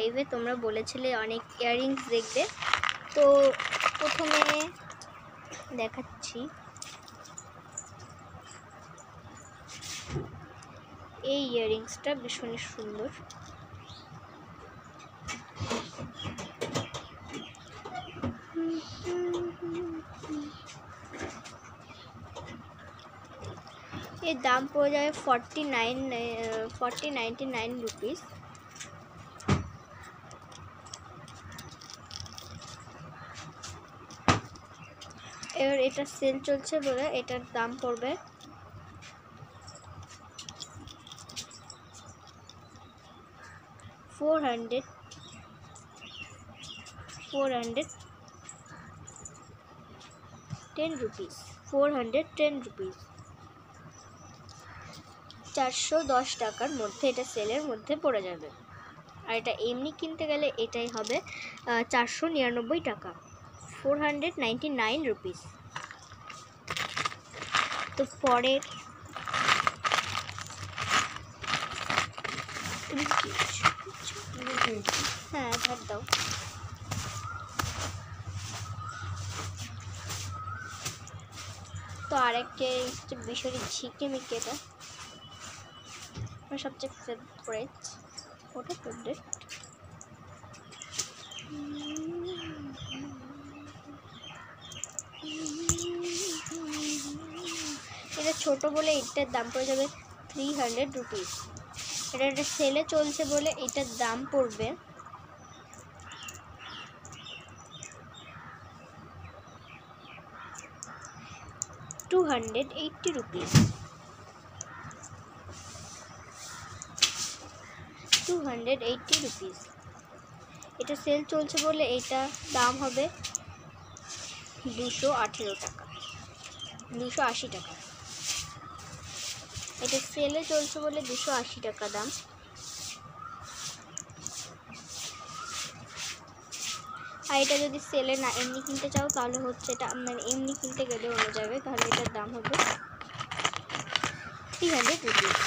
লাইভে তোমরা বলেছিলে অনেক ইয়াররিংস দেখবে, তো প্রথমে দেখাচ্ছি। এই ইয়াররিংসটা ভীষণই সুন্দর। এর দাম পড়ে যাবে 4099 রুপিস। এবার এটা সেল চলছে বলে এটার দাম পড়বে 410 রুপিস। 410 টাকার মধ্যে এটা সেলের মধ্যে পড়ে যাবে। আর এটা এমনি কিনতে গেলে এটাই হবে 499 টাকা, 499 রুপিস। তো পরের হ্যাঁ ধার দাও। তো আরেকটা বিষয় ঝিকেমিকেটা আমার সবচেয়ে ফেভারিট, ওটা ফেভারিট। এটা ছোট বলে এটার দাম পড়ে যাবে 300 রুপিস। এটা সেলে চলছে বলে এটার দাম পড়বে 280 রুপিস। 280 রুপিস। এটা সেল চলছে বলে এটা দাম হবে 218 টাকা, 280 টাকা। এটা সেলে চলছে বলে 280 টাকা দাম। আর এটা যদি সেলে না এমনি কিনতে চাও তাহলে হচ্ছে এটা মানে এমনি কিনতে গেলে অন্য জায়গায়, তাহলে এটার দাম হবে 300 রুপিস।